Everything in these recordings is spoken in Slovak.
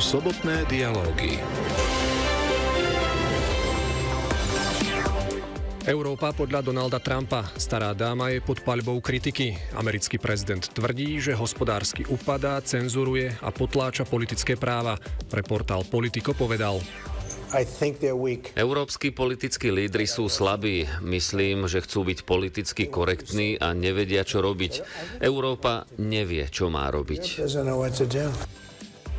Sobotné dialógy. Európa podľa Donalda Trumpa. Stará dáma je pod paľbou kritiky. Americký prezident tvrdí, že hospodársky upadá, cenzuruje a potláča politické práva. Pre portál Politico povedal: Európski politickí lídri sú slabí. Myslím, že chcú byť politicky korektní a nevedia, čo robiť. Európa nevie, čo má robiť.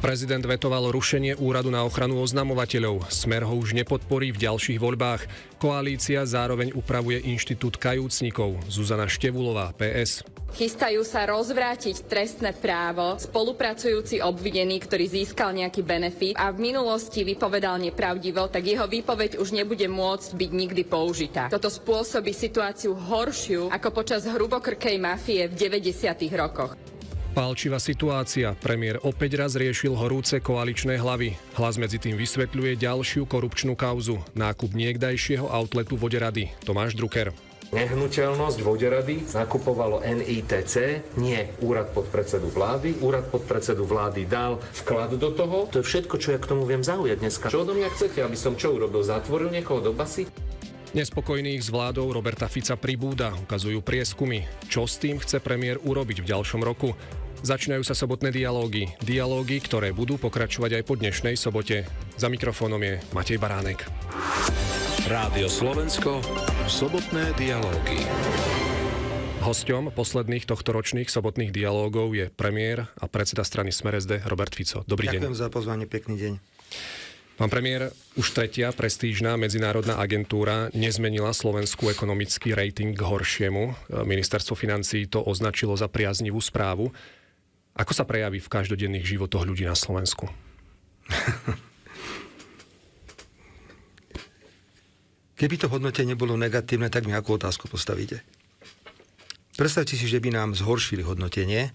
Prezident vetoval rušenie úradu na ochranu oznamovateľov. Smer ho už nepodporí v ďalších voľbách. Koalícia zároveň upravuje inštitút kajúcnikov. Zuzana Števulová, PS. Chystajú sa rozvrátiť trestné právo spolupracujúci obvinený, ktorý získal nejaký benefit a v minulosti vypovedal nepravdivo, tak jeho výpoveď už nebude môcť byť nikdy použitá. Toto spôsobí situáciu horšiu ako počas hrubokrkej mafie v 90. rokoch. Pálčivá situácia. Premiér opäť raz riešil horúce koaličné hlavy. Hlas medzi tým vysvetľuje ďalšiu korupčnú kauzu. Nákup niekdajšieho outletu Voderady. Tomáš Drucker. Nehnuteľnosť Voderady nakupovalo NITC, nie úrad podpredsedu vlády. Úrad podpredsedu vlády dal vklad do toho. To je všetko, čo ja k tomu viem zaujať dneska. Čo odo mňa chcete, aby som čo urobil? Zatvoril niekoho do basy? Nespokojných s vládou Roberta Fica pribúda, ukazujú prieskumy. Čo s tým chce premiér urobiť v ďalšom roku? Začínajú sa sobotné dialógy. Dialógy, ktoré budú pokračovať aj po dnešnej sobote. Za mikrofónom je Matej Baránek. Rádio Slovensko, sobotné dialógy. Hosťom posledných tohtoročných sobotných dialógov je premiér a predseda strany Smer SD Robert Fico. Dobrý deň. Ďakujem za pozvanie, pekný deň. Pán premiér, už tretia prestížna medzinárodná agentúra nezmenila slovenskú ekonomický rating k horšiemu. Ministerstvo financií to označilo za priaznivú správu. Ako sa prejaví v každodenných životoch ľudí na Slovensku? Keby to hodnotenie bolo negatívne, tak mi akú otázku postavíte? Predstavte si, že by nám zhoršili hodnotenie,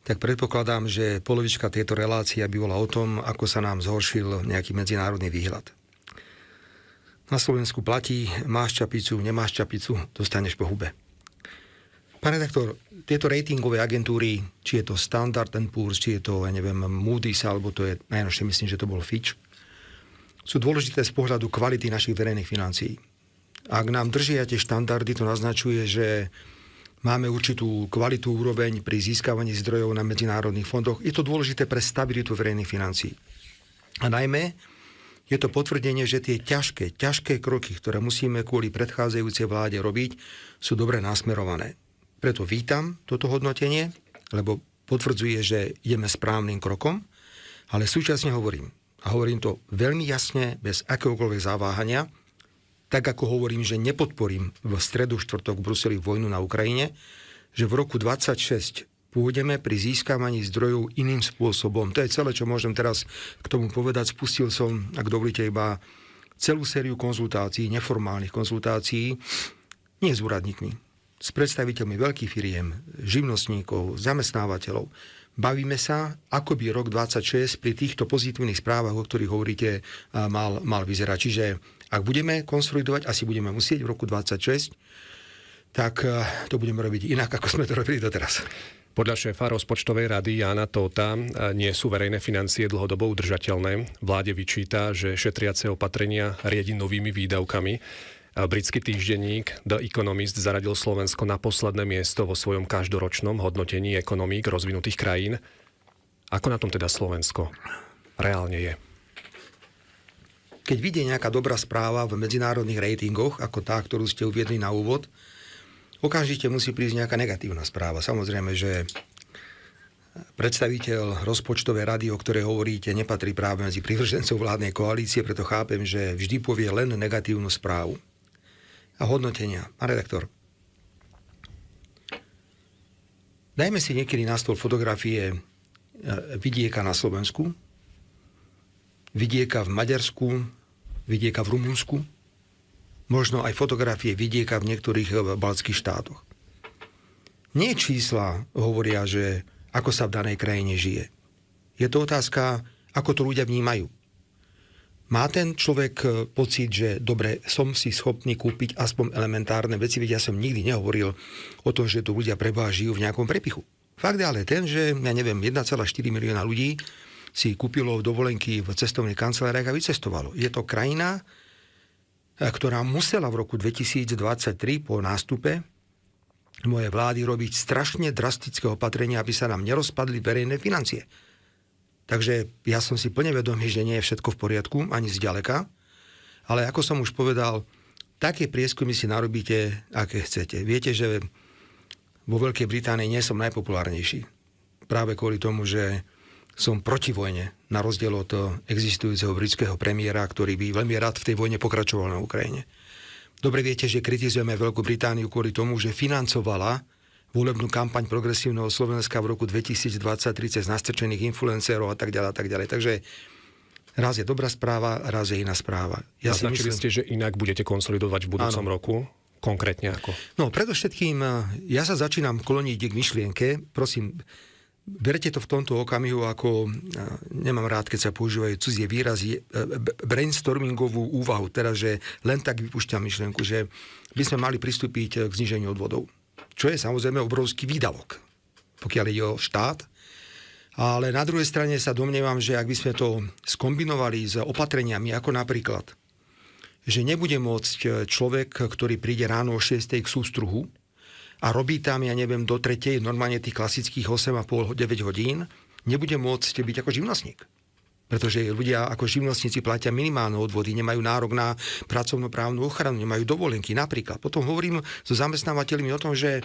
tak predpokladám, že polovička tejto relácie by bola o tom, ako sa nám zhoršil nejaký medzinárodný výhľad. Na Slovensku platí, máš čapicu, nemáš čapicu, dostaneš po hube. Pán redaktor, tieto ratingové agentúry, či je to Standard & Poor's, či je to, Moody's, alebo to je, najnovšie myslím, že to bol Fitch, sú dôležité z pohľadu kvality našich verejných financií. Ak nám držia tie štandardy, to naznačuje, že máme určitú kvalitu úroveň pri získavaní zdrojov na medzinárodných fondoch. Je to dôležité pre stabilitu verejných financií. A najmä je to potvrdenie, že tie ťažké kroky, ktoré musíme kvôli predchádzajúcej vláde robiť, sú dobre nasmerované. Preto vítam toto hodnotenie, lebo potvrdzuje, že ideme správnym krokom, ale súčasne hovorím to veľmi jasne, bez akéhokoľvek zaváhania, tak ako hovorím, že nepodporím v stredu štvrtok v Bruseli vojnu na Ukrajine, že v roku 2026 pôjdeme pri získavaní zdrojov iným spôsobom. To je celé, čo môžem teraz k tomu povedať. Spustil som, ak dovolíte, iba celú sériu konzultácií, neformálnych konzultácií, nie s úradníkmi, s predstaviteľmi veľkých firiem, živnostníkov, zamestnávateľov. Bavíme sa, ako by rok 2026 pri týchto pozitívnych správach, o ktorých hovoríte, mal vyzerať. Čiže ak budeme konsolidovať, asi budeme musieť v roku 2026, tak to budeme robiť inak, ako sme to robili doteraz. Podľa šéfa rozpočtovej rady Jána Tóta nie sú verejné financie dlhodobo udržateľné. Vláde vyčíta, že šetriace opatrenia riadi novými výdavkami. Britský týždenník The Economist zaradil Slovensko na posledné miesto vo svojom každoročnom hodnotení ekonomík rozvinutých krajín. Ako na tom teda Slovensko reálne je? Keď vidie nejaká dobrá správa v medzinárodných ratingoch, ako tá, ktorú ste uviedli na úvod, okamžite musí prísť nejaká negatívna správa. Samozrejme, že predstaviteľ rozpočtovej rady, o ktorej hovoríte, nepatrí práve medzi privržencov vládnej koalície, preto chápem, že vždy povie len negatívnu správu. A hodnotenia. Pán redaktor, dajme si niekedy na stôl fotografie vidieka na Slovensku, vidieka v Maďarsku, vidieka v Rumunsku, možno aj fotografie vidieka v niektorých baltských štátoch. Nie čísla hovoria, že ako sa v danej krajine žije. Je to otázka, ako to ľudia vnímajú. Má ten človek pocit, že dobre, som si schopný kúpiť aspoň elementárne veci, veď ja som nikdy nehovoril o tom, že tu ľudia preboha žijú v nejakom prepichu. Fakt je ale ten, že, 1,4 milióna ľudí si kúpilo dovolenky v cestovných kanceláriách a vycestovalo. Je to krajina, ktorá musela v roku 2023 po nástupe mojej vlády robiť strašne drastické opatrenia, aby sa nám nerozpadli verejné financie. Takže ja som si plne vedomý, že nie je všetko v poriadku, ani zďaleka. Ale ako som už povedal, také prieskumy si narobíte, aké chcete. Viete, že vo Veľkej Británii nie som najpopulárnejší. Práve kvôli tomu, že som proti vojne, na rozdiel od existujúceho britského premiéra, ktorý by veľmi rád v tej vojne pokračoval na Ukrajine. Dobre viete, že kritizujeme Veľkú Britániu kvôli tomu, že financovala volebnú kampaň Progresívneho Slovenska v roku 2023 cez nastrčených influencerov a tak ďalej, a tak ďalej. Takže raz je dobrá správa, raz je iná správa. Naznačili ste, že inak budete konsolidovať v budúcom roku? Konkrétne ako? No, predovšetkým, ja sa začínam kloniť k myšlienke, prosím, berte to v tomto okamihu ako, nemám rád, keď sa používajú cudzie výrazy, brainstormingovú úvahu, teda, že len tak vypúšťam myšlienku, že by sme mali pristúpiť k zníženiu odvodov. Čo je samozrejme obrovský výdavok, pokiaľ ide o štát. Ale na druhej strane sa domnievam, že ak by sme to skombinovali s opatreniami, ako napríklad, že nebude môcť človek, ktorý príde ráno o 6. k sústruhu, a robí tam, ja neviem, do 3. normálne tých klasických 8,5-9 hodín, nebude môcť byť ako živnostník. Pretože ľudia ako živnostníci platia minimálne odvody, nemajú nárok na pracovnoprávnu ochranu, nemajú dovolenky napríklad. Potom hovorím so zamestnávateľmi o tom, že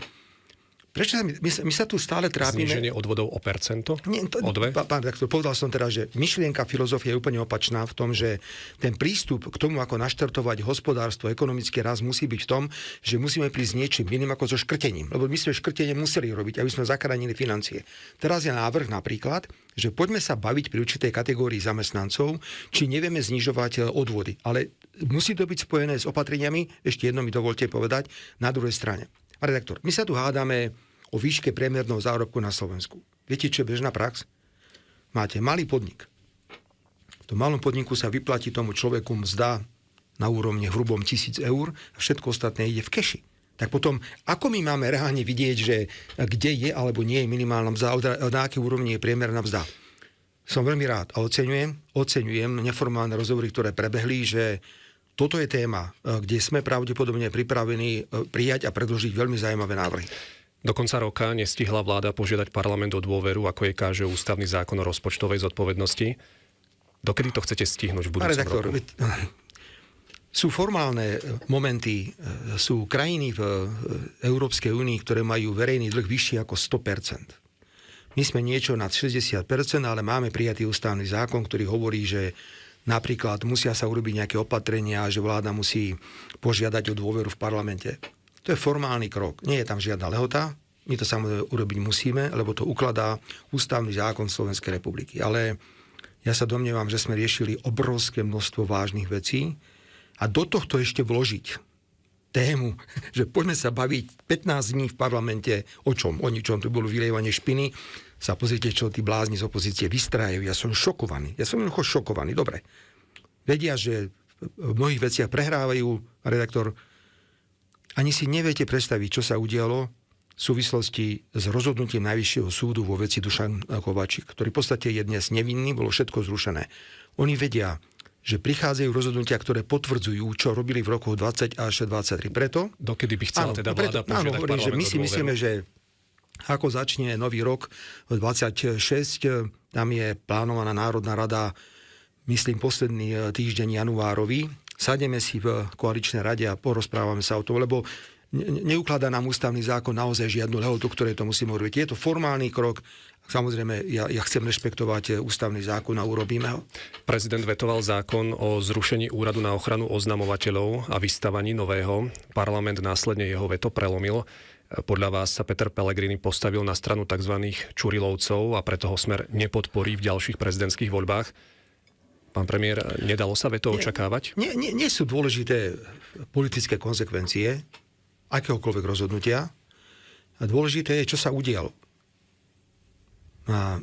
prečo my sa tu stále trápime? Zníženie odvodov o percento? Nie, o 2? Pán redaktor, povedal som teda, že myšlienka filozofie je úplne opačná v tom, že ten prístup k tomu, ako naštartovať hospodárstvo, ekonomický rast musí byť v tom, že musíme prísť niečím iným ako so škrtením. Lebo my sme škrtenie museli robiť, aby sme zachránili financie. Teraz je návrh napríklad, že poďme sa baviť pri určitej kategórii zamestnancov, či nevieme znižovať odvody. Ale musí to byť spojené s opatreniami, ešte jedno mi dovolte povedať, na druhej strane. Pán redaktor, my sa tu hádame o výške priemerného zárobku na Slovensku. Viete, čo je bežná prax? Máte malý podnik. V tom malom podniku sa vyplatí tomu človeku mzda na úrovni hrubom 1,000 eur a všetko ostatné ide v keši. Tak potom, ako my máme reálne vidieť, že kde je alebo nie je minimálna mzda, na akej úrovni je priemerná mzda? Som veľmi rád a oceňujem neformálne rozhovory, ktoré prebehli, že toto je téma, kde sme pravdepodobne pripravení prijať a predložiť veľmi zaujímavé návrhy. Do konca roka nestihla vláda požiadať parlament o dôveru, ako je káže ústavný zákon o rozpočtovej zodpovednosti. Dokedy to chcete stihnúť v budúcom roku? Sú formálne momenty, sú krajiny v Európskej únii, ktoré majú verejný dlh vyšší ako 100%. My sme niečo nad 60%, ale máme prijatý ústavný zákon, ktorý hovorí, že napríklad musia sa urobiť nejaké opatrenia, že vláda musí požiadať o dôveru v parlamente. To je formálny krok. Nie je tam žiadna lehota. My to samozrejme urobiť musíme, lebo to ukladá ústavný zákon Slovenskej republiky. Ale ja sa domnievam, že sme riešili obrovské množstvo vážnych vecí a do tohto ešte vložiť tému, že poďme sa baviť 15 dní v parlamente o čom? O ničom. Tu bolo vylievanie špiny. Sa pozrite, čo tí blázni z opozície vystrajajú. Ja som šokovaný. Ja som jednoducho šokovaný. Dobre. Vedia, že v mnohých veciach prehrávajú, redaktor, ani si neviete predstaviť, čo sa udialo v súvislosti s rozhodnutím Najvyššieho súdu vo veci Dušan Kováčik, ktorý v podstate je dnes nevinný, bolo všetko zrušené. Oni vedia, že prichádzajú rozhodnutia, ktoré potvrdzujú, čo robili v rokoch 20 až 23. Preto... Dokedy by chcela teda vláda požiadať parlament o dôveru? My si myslíme, že ako začne nový rok 26, tam je plánovaná Národná rada, myslím, posledný týždeň januárový. Sadneme si v koaličnej rade a porozprávame sa o tom, lebo neukladá nám ústavný zákon naozaj žiadnu lehotu, ktoré to musíme urobiť. Je to formálny krok. Samozrejme, ja chcem rešpektovať ústavný zákon a urobíme ho. Prezident vetoval zákon o zrušení úradu na ochranu oznamovateľov a vystavaní nového. Parlament následne jeho veto prelomil. Podľa vás sa Peter Pellegrini postavil na stranu tzv. Čurilovcov a preto ho Smer nepodporí v ďalších prezidentských voľbách. Pán premiér, nedalo sa veto očakávať? Nie sú dôležité politické konsekvencie akéhokoľvek rozhodnutia. Dôležité je, čo sa udialo. A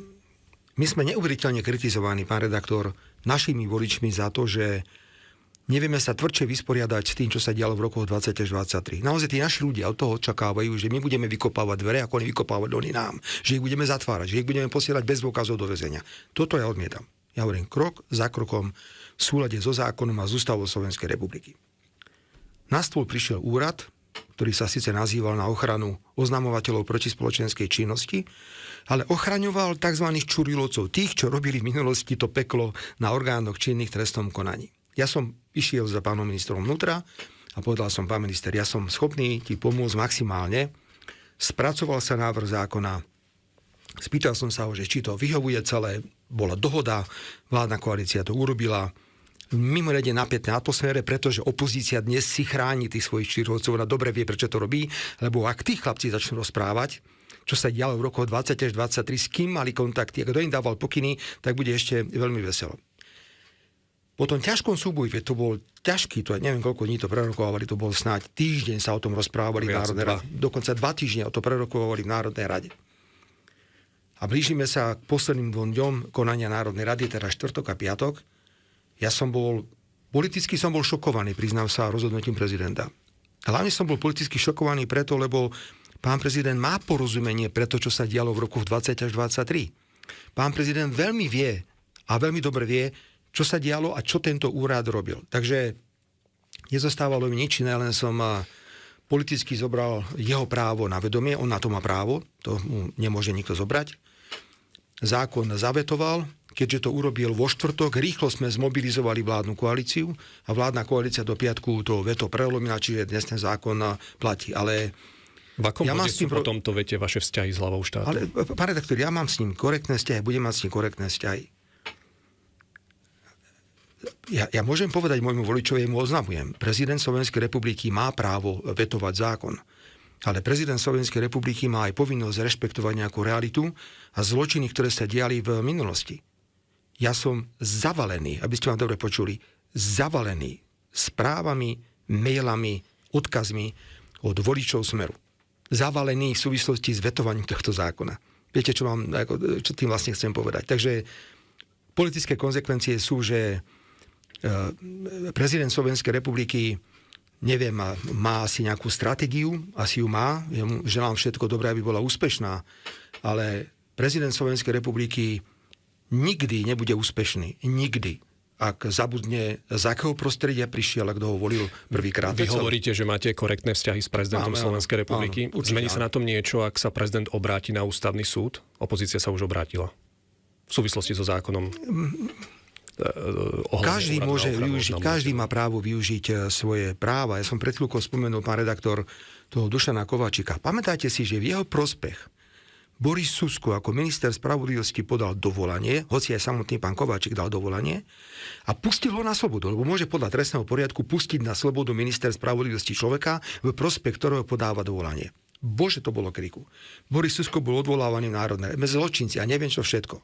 my sme neuveriteľne kritizovaní, pán redaktor, našimi voličmi za to, že nevieme sa tvrdšie vysporiadať s tým, čo sa dialo v rokoch 20 až 23. Naozaj tí naši ľudia od toho očakávajú, že my budeme vykopávať dvere, ako oni vykopávať oni nám. Že ich budeme zatvárať, že ich budeme posielať bez dôkazov do väzenia. Toto ja odmietam. Ja hovorím krok za krokom v súlade so zákonom a s ústavou Slovenskej republiky. Na stôl prišiel úrad, ktorý sa síce nazýval na ochranu oznamovateľov protispoločenskej činnosti, ale ochraňoval tzv. Čurilovcov, tých, čo robili v minulosti to peklo na orgánoch činných v trestnom konaní. Ja som išiel za pánom ministrom vnútra a povedal som, pán minister, ja som schopný ti pomôcť maximálne. Spracoval sa návrh zákona, spýtal som sa ho, že či to vyhovuje celé, bola dohoda, vládna koalícia to urobila, mimoriadne napätnej atmosfére, pretože opozícia dnes si chráni tých svojich Čurilovcov, ona dobre vie, prečo to robí, lebo ak tí chlapci začnú rozprávať, čo sa dialo v rokoch 20 až 23, s kým mali kontakty, a kto im dával pokyny, tak bude ešte veľmi veselo. Po tom ťažkom súboji, veď to bol ťažký, to neviem koľko dní to prerokovali, to bol snáď týždeň sa o tom rozprávali v Národnej rade. Dokonca 2 týždne o to prerokovali v Národnej rade. A blížime sa k posledným 2 dňom konania Národnej rady, teda štvrtok a piatok. Ja som politicky som bol šokovaný, priznám sa, rozhodnutím prezidenta. Hlavne som bol politicky šokovaný preto, lebo pán prezident má porozumenie pre to, čo sa dialo v rokoch 20 až 23. Pán prezident veľmi vie a veľmi dobre vie, čo sa dialo a čo tento úrad robil. Takže nezostávalo mi nič iné, len som politicky zobral jeho právo na vedomie, on na to má právo, to mu nemôže nikto zobrať. Zákon zavetoval, keďže to urobil vo štvrtok, rýchlo sme zmobilizovali vládnu koalíciu a vládna koalícia do piatku to veto prelomila, čiže dnes ten zákon platí. Ale v akom bode sú po tomto vete vaše vzťahy s hlavou štátu? Ale, pán redaktor, ja mám s ním korektné vzťahy, budem mať s ním korektné vzťahy. Ja môžem povedať môjmu voličovi, mu oznamujem. Prezident Slovenskej republiky má právo vetovať zákon. Ale prezident Slovenskej republiky má aj povinnosť rešpektovať nejakú realitu a zločiny, ktoré sa diali v minulosti. Ja som zavalený, aby ste ma dobre počuli, zavalený správami, mailami, odkazmi od voličov Smeru. Zavalený v súvislosti s vetovaním tohto zákona. Viete, čo tým vlastne chcem povedať? Takže politické konzekvencie sú, že prezident Slovenskej republiky, neviem, má asi nejakú stratégiu, asi ju má, ja mu želám všetko dobré, aby bola úspešná, ale prezident Slovenskej republiky nikdy nebude úspešný. Nikdy. Ak zabudne, z akého prostredia prišiel a kto ho volil prvýkrát. Vy hovoríte, že máte korektné vzťahy s prezidentom Slovenskej republiky. Áno, zmení sa na tom niečo, ak sa prezident obráti na ústavný súd? Opozícia sa už obrátila. V súvislosti so zákonom. Každý má právo využiť svoje práva. Ja som pred chvíľkou spomenul, pán redaktor, toho Dušana Kováčika. Pamätajte si, že v jeho prospech Boris Susko ako minister spravodlivosti podal dovolanie, hoci aj samotný pán Kováčik dal dovolanie, a pustil ho na slobodu, lebo môže podľa trestného poriadku pustiť na slobodu minister spravodlivosti človeka, v prospech ktorého podáva dovolanie. Bože, to bolo kriku. Boris Susko bol odvolávaný v Národnej rade, zločinci a neviem čo všetko.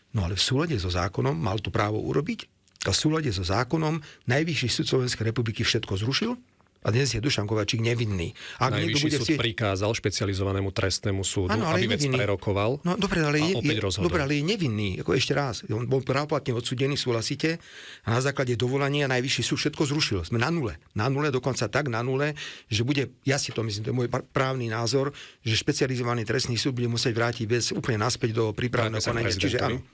No ale v súlade so zákonom mal to právo urobiť a v súlade so zákonom Najvyšší súd Slovenskej republiky všetko zrušil a dnes je Dušan Kováčik nevinný. Najvyšší súd prikázal špecializovanému trestnému súdu, aby vec prerokoval a opäť rozhodol. Dobre, ale je nevinný. Ako ešte raz, on bol právoplatne odsúdený, súhlasíte? A na základe dovolania Najvyšší súd všetko zrušil. Sme na nule. Na nule, dokonca tak na nule, že bude, ja si to myslím, to je môj právny názor, že špecializovaný trestný súd bude musieť vrátiť vec úplne naspäť do prípravného konania. Čiže áno.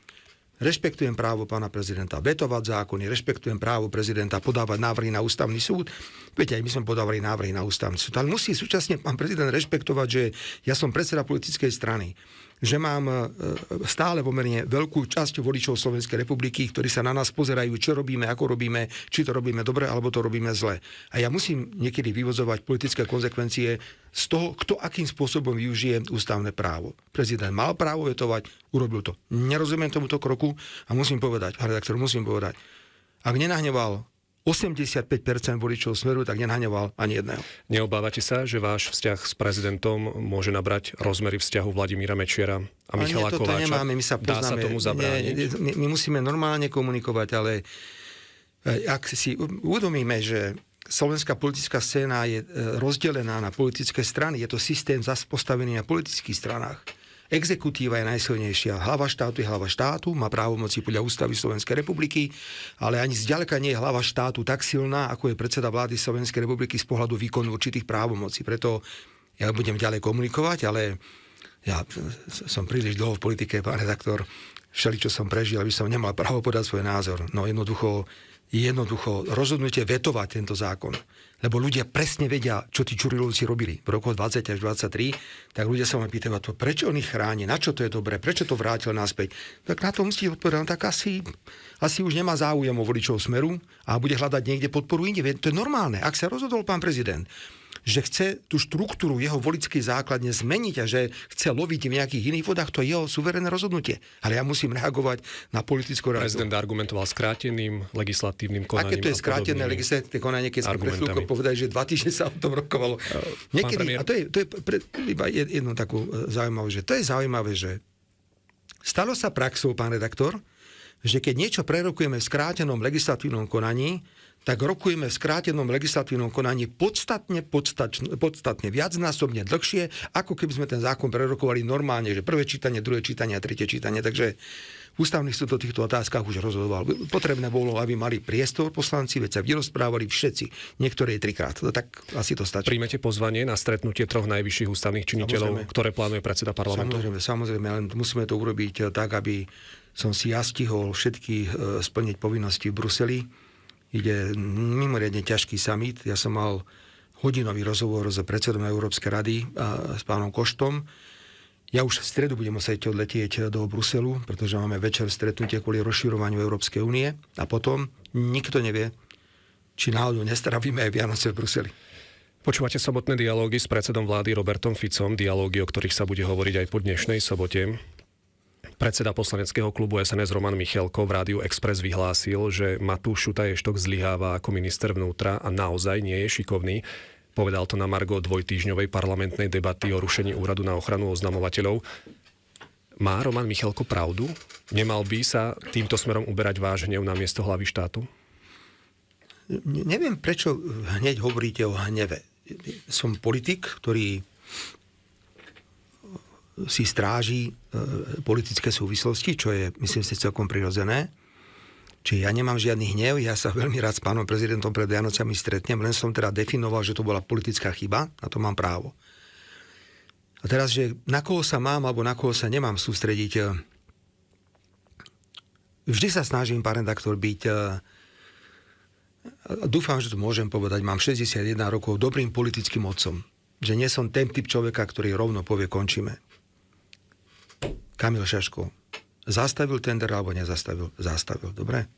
Rešpektujem právo pána prezidenta vetovať zákony, rešpektujem právo prezidenta podávať návrhy na ústavný súd. Viete, aj my sme podávali návrhy na ústavný súd. Ale musí súčasne pán prezident rešpektovať, že ja som predseda politickej strany, že mám stále pomerne veľkú časť voličov Slovenskej republiky, ktorí sa na nás pozerajú, čo robíme, ako robíme, či to robíme dobre, alebo to robíme zle. A ja musím niekedy vyvozovať politické konzekvencie z toho, kto akým spôsobom využije ústavné právo. Prezident mal právo vetovať, urobil to. Nerozumiem tomuto kroku a musím povedať, ak nenahneval 85% voličov Smeru, tak nenahneval ani jedného. Neobávate sa, že váš vzťah s prezidentom môže nabrať rozmery vzťahu Vladimíra Mečiara a Michala Kováča? Nemáme, Dá sa tomu zabrániť? My musíme normálne komunikovať, ale ak si uvedomíme, že slovenská politická scéna je rozdelená na politické strany, je to systém zas postavený na politických stranách. Exekutíva je najsilnejšia. Hlava štátu, má právomoci podľa ústavy Slovenskej republiky, ale ani zďaleka nie je hlava štátu tak silná, ako je predseda vlády Slovenskej republiky z pohľadu výkonu určitých právomocí. Preto ja budem ďalej komunikovať, ale ja som príliš dlho v politike, pán redaktor, všeličo som prežil, aby som nemal právo podať svoj názor. No jednoducho rozhodnutie vetovať tento zákon. Lebo ľudia presne vedia, čo tí Čurilovci robili v rokoch 20 až 23, tak ľudia sa ma pýtajú, prečo on ich chráni, na čo to je dobré, prečo to vrátil naspäť. Tak na to musí odpovedať, tak asi už nemá záujem o voličov Smeru a bude hľadať niekde podporu inde. To je normálne. Ak sa rozhodol pán prezident, že chce tú štruktúru jeho voličskej základne zmeniť a že chce loviť v nejakých iných vodách, to je jeho suverénne rozhodnutie. Ale ja musím reagovať na politickú reakciu. Prezident argumentoval skráteným legislatívnym konaním. Aké to je skrátené legislatívne konanie, keď sme pred chvíľkou povedali, že 2 týždne sa o tom rokovalo. Niekedy, a to je iba jednu takú zaujímavú, že to je zaujímavé, že stalo sa praxou, pán redaktor, že keď niečo prerokujeme v skrátenom legislatívnom konaní, tak rokujeme v skrátenom legislatívnom konaní podstatne viacnásobne dlhšie, ako keby sme ten zákon prerokovali normálne, že prvé čítanie, druhé čítanie a tretie čítanie. Takže Ústavný súd o týchto otázkach už rozhodoval. Potrebné bolo, aby mali priestor poslanci, veď sa vyrozprávali všetci. Niektoré 3-krát. Tak asi to stačí. Príjmete pozvanie na stretnutie 3 najvyšších ústavných činiteľov, ktoré plánuje predseda parlamentu? Samozrejme, ale musíme to urobiť tak, aby som si ja stihol všetky splniť povinnosti v Bruseli. Ide mimoriadne ťažký summit. Ja som mal hodinový rozhovor s predsedom Európskej rady a s pánom Koštom. Ja už v stredu budem musieť odletieť do Bruselu, pretože máme večer stretnutie kvôli rozširovaniu Európskej únie a potom nikto nevie, či náhodou nestravíme aj Vianoce v Bruseli. Počúvate Sobotné dialógy s predsedom vlády Robertom Ficom, dialógy, o ktorých sa bude hovoriť aj po dnešnej sobote. Predseda poslaneckého klubu SNS Roman Michalko v Rádiu Express vyhlásil, že Matúš Šutaj-Eštok zlyháva ako minister vnútra a naozaj nie je šikovný. Povedal to na margo dvojtýždňovej parlamentnej debaty o rušení úradu na ochranu oznamovateľov. Má Roman Michalko pravdu? Nemal by sa týmto smerom uberať váš hnev na miesto hlavy štátu? Neviem, prečo hneď hovoríte o hneve. Som politik, ktorý si stráži politické súvislosti, čo je, myslím si, celkom prirodzené. Čiže ja nemám žiadny hnev, ja sa veľmi rád s pánom prezidentom pred Vianocami stretnem, len som teda definoval, že to bola politická chyba, na to mám právo. A teraz, že na koho sa mám, alebo na koho sa nemám sústrediť, vždy sa snažím, pán redaktor, byť, dúfam, že to môžem povedať, mám 61 rokov, dobrým politickým otcom. Že nie som ten typ človeka, ktorý rovno povie, končíme. Kamil Šaško zastavil tender alebo nezastavil? Zastavil, dobre?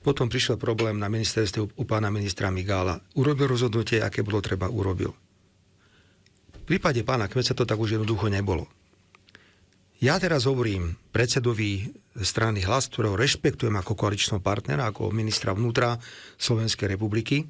Potom prišiel problém na ministerstve u pána ministra Migála. Urobil rozhodnutie, aké bolo treba, urobil. V prípade pána Kmeca to tak už jednoducho nebolo. Ja teraz hovorím predsedovi strany Hlas, ktorého rešpektujem ako koaličného partnera, ako ministra vnútra Slovenskej republiky,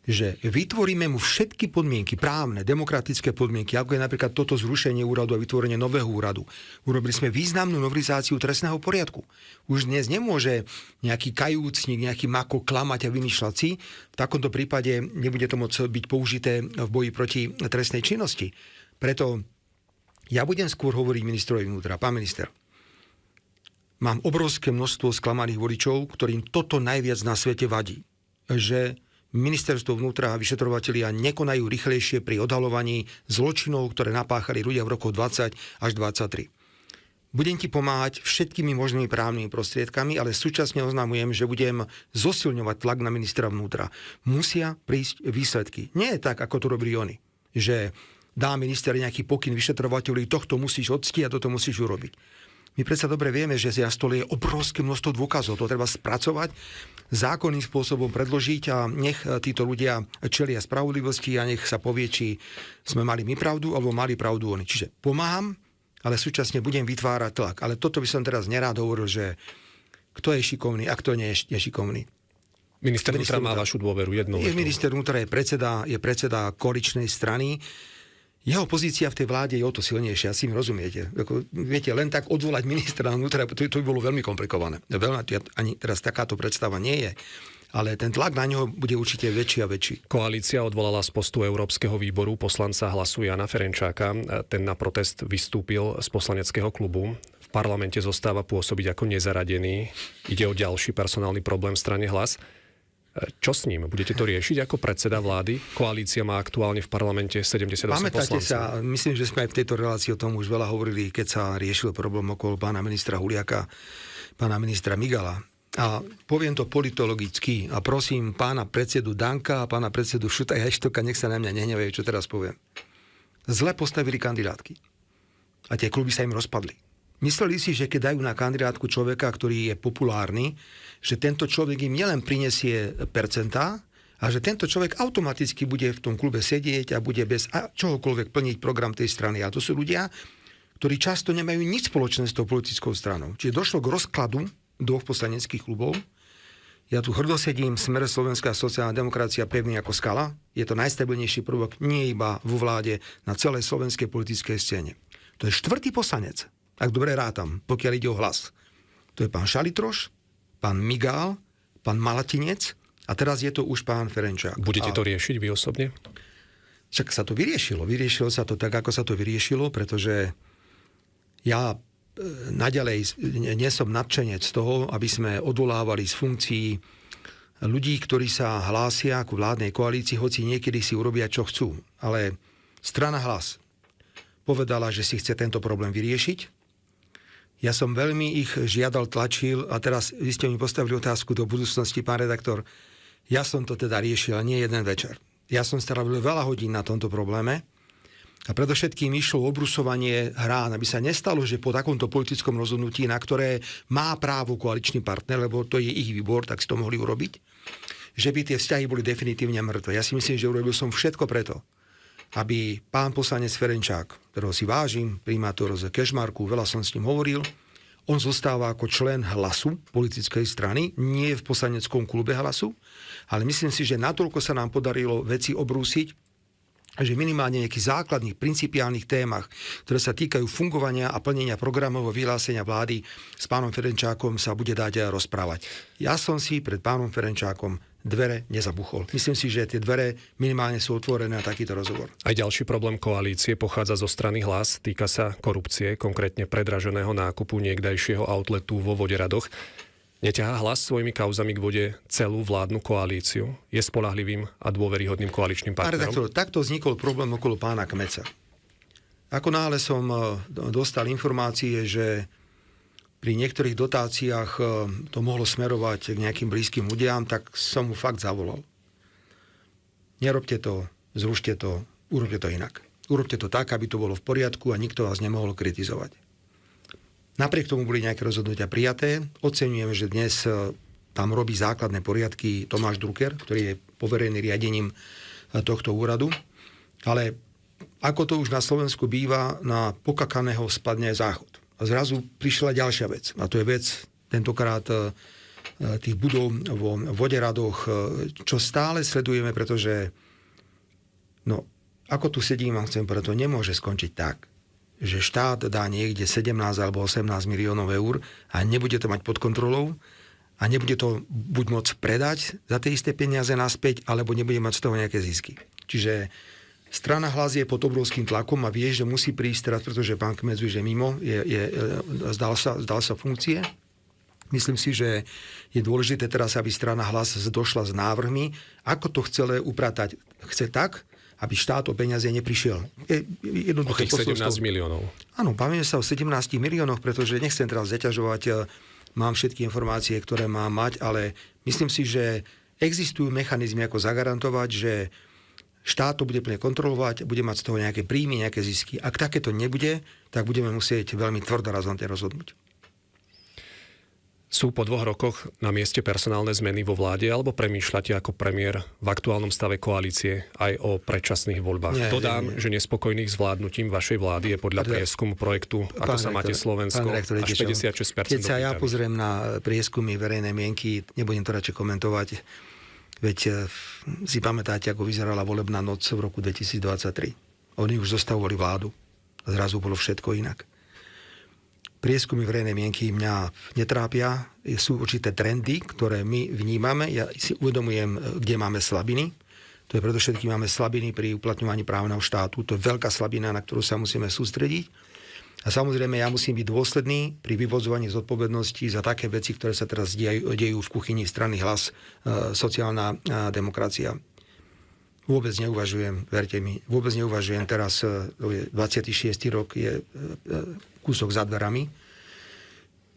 že vytvoríme mu všetky podmienky, právne, demokratické podmienky, ako je napríklad toto zrušenie úradu a vytvorenie nového úradu. Urobili sme významnú novelizáciu trestného poriadku. Už dnes nemôže nejaký kajúcnik, nejaký mako klamať a vymýšľať si. V takomto prípade nebude to môcť byť použité v boji proti trestnej činnosti. Preto ja budem skôr hovoriť ministrovi vnútra. Pán minister, mám obrovské množstvo sklamaných voličov, ktorým toto najviac na svete vadí. Že ministerstvo vnútra a vyšetrovatelia nekonajú rýchlejšie pri odhaľovaní zločinov, ktoré napáchali ľudia v rokoch 20 až 23. Budem ti pomáhať všetkými možnými právnymi prostriedkami, ale súčasne oznamujem, že budem zosilňovať tlak na ministra vnútra. Musia prísť výsledky. Nie je tak, ako to robili oni, že dá minister nejaký pokyn vyšetrovateľovi, tohto musíš odstiť a toto musíš urobiť. My predsa dobre vieme, že na stole je obrovské množstvo dôkazov. To treba spracovať, zákonným spôsobom predložiť a nech títo ľudia čelia spravodlivosti a nech sa povie, či sme mali my pravdu alebo mali pravdu oni. Čiže pomáham, ale súčasne budem vytvárať tlak. Ale toto by som teraz nerád hovoril, že kto je šikovný a kto nie je šikovný. Minister vnútra má vašu dôveru jednou. Minister vnútra je predseda koaličnej strany. Jeho pozícia v tej vláde je o to silnejšia, asi mi rozumiete. Viete, len tak odvolať ministra vnútra, to by bolo veľmi komplikované. Ani teraz takáto predstava nie je. ale ten tlak na ňoho bude určite väčší a väčší. Koalícia odvolala z postu Európskeho výboru poslanca Hlasu Jana Ferenčáka. Ten na protest vystúpil z poslaneckého klubu. V parlamente zostáva pôsobiť ako nezaradený. Ide o ďalší personálny problém v strane Hlas. Čo s ním? Budete to riešiť ako predseda vlády? Koalícia má aktuálne v parlamente 78 Pamätáte poslancov. sa, myslím, že sme aj v tejto relácii o tom už veľa hovorili, keď sa riešil problém okolo pána ministra Huliaka, pána ministra Migala. A poviem to politologicky a prosím pána predsedu Danka a pána predsedu Šutaja Eštoka, nech sa na mňa nehnevajú, čo teraz poviem. Zle postavili kandidátky. A tie kluby sa im rozpadli. Mysleli si, že keď dajú na kandidátku človeka, ktorý je populárny, že tento človek im nielen prinesie percentá, a že tento človek automaticky bude v tom klube sedieť a bude bez čohokoľvek plniť program tej strany. A to sú ľudia, ktorí často nemajú nič spoločné s tou politickou stranou. Čiže došlo k rozkladu dvoch poslaneckých klubov. Ja tu hrdo sedím, Smer Slovenská sociálna demokracia pevný ako skala. Je to najstabilnejší prvok nie iba vo vláde, na celej slovenskej politickej scéne. To je 4. poslanec, ak dobre rátam, pokiaľ ide o Hlas. To je pán Šalitroš, pán Migál, pán Malatinec a teraz je to už pán Ferenčák. Budete to riešiť vy osobne? Však sa to vyriešilo. Vyriešilo sa to tak, ako sa to vyriešilo, pretože ja naďalej nie som nadšenec z toho, aby sme odvolávali z funkcií ľudí, ktorí sa hlásia ku vládnej koalícii, hoci niekedy si urobia, čo chcú. Ale strana Hlas povedala, že si chce tento problém vyriešiť. Ja som veľmi ich žiadal, tlačil a teraz vy ste mi postavili otázku do budúcnosti, pán redaktor. Ja som to teda riešil, nie jeden večer. Ja som strávil veľa hodín na tomto probléme. A predovšetkým išlo o obrusovanie hrán, aby sa nestalo, že po takomto politickom rozhodnutí, na ktoré má právo koaličný partner, lebo to je ich výbor, tak si to mohli urobiť, že by tie vzťahy boli definitívne mŕtve. Ja si myslím, že urobil som všetko preto, aby pán poslanec Ferenčák, ktorého si vážim, primátor z Kežmarku, veľa som s ním hovoril, on zostáva ako člen Hlasu, politickej strany, nie v poslaneckom klube Hlasu, ale myslím si, že natoľko sa nám podarilo veci obrúsiť, že minimálne nejakých základných principiálnych témach, ktoré sa týkajú fungovania a plnenia programov vyhlásenia vlády, s pánom Ferenčákom sa bude dať rozprávať. Ja som si pred pánom Ferenčákom dvere nezabuchol. Myslím si, že tie dvere minimálne sú otvorené na takýto rozhovor. Aj ďalší problém koalície pochádza zo strany Hlas, týka sa korupcie, konkrétne predraženého nákupu niekdajšieho outletu vo Voderadoch. Neťahá Hlas svojimi kauzami k vode celú vládnu koalíciu? Je spoľahlivým a dôveryhodným koaličným partnerom? Takto vznikol problém okolo pána Kmeca. Ako náhle som dostal informácie, že pri niektorých dotáciách to mohlo smerovať k nejakým blízkym ľuďom, tak som mu fakt zavolal. Nerobte to, zrušte to, urobte to inak. Urobte to tak, aby to bolo v poriadku a nikto vás nemohol kritizovať. Napriek tomu boli nejaké rozhodnutia prijaté. Oceňujem, že dnes tam robí základné poriadky Tomáš Drucker, ktorý je poverený riadením tohto úradu. Ale ako to už na Slovensku býva, na pokakaného spadne záchod. A zrazu prišla ďalšia vec. A to je vec tentokrát tých budov vo Voderadoch, čo stále sledujeme, pretože ako tu sedím a chcem povedať, to nemôže skončiť tak, že štát dá niekde 17 alebo 18 miliónov eur a nebude to mať pod kontrolou a nebude to buď môcť predať za tie isté peniaze naspäť, alebo nebude mať z toho nejaké zisky. Čiže strana Hlas je pod obrovským tlakom a vie, že musí prísť teraz, pretože pán Kmec už je mimo, zdal sa funkcie. Myslím si, že je dôležité teraz, aby strana Hlas došla s návrhmi, ako to chce upratať. Chce tak, aby štát o peniaze neprišiel. O tých 17 miliónov. Áno, bavíme sa o 17 miliónoch, pretože nechcem teraz zaťažovať, mám všetky informácie, ktoré mám mať, ale myslím si, že existujú mechanizmy, ako zagarantovať, že štát to bude plne kontrolovať, bude mať z toho nejaké príjmy, nejaké zisky. Ak takéto nebude, tak budeme musieť veľmi tvrdo razantne rozhodnúť. Sú po 2 rokoch na mieste personálne zmeny vo vláde, alebo premýšľate ako premiér v aktuálnom stave koalície aj o predčasných voľbách? Dodám, že nespokojných s vládnutím vašej vlády je podľa prieskumu projektu Ako sa máte Slovensko až 56%. Keď sa ja pozriem na prieskumy verejnej mienky, nebudem to radšej komentovať, veď si pamätáte, ako vyzerala volebná noc v roku 2023. Oni už zostavovali vládu. Zrazu bolo všetko inak. prieskumy verejnej mienky mňa netrápia. Sú určité trendy, ktoré my vnímame. Ja si uvedomujem, kde máme slabiny. To je predovšetkým máme slabiny pri uplatňovaní právneho štátu. To je veľká slabina, na ktorú sa musíme sústrediť. A samozrejme, ja musím byť dôsledný pri vyvodzovaní zodpovednosti za také veci, ktoré sa teraz dejú v kuchyni strany Hlas, sociálna demokracia. Vôbec neuvažujem, verte mi, teraz, 26. rok je kúsok za dverami.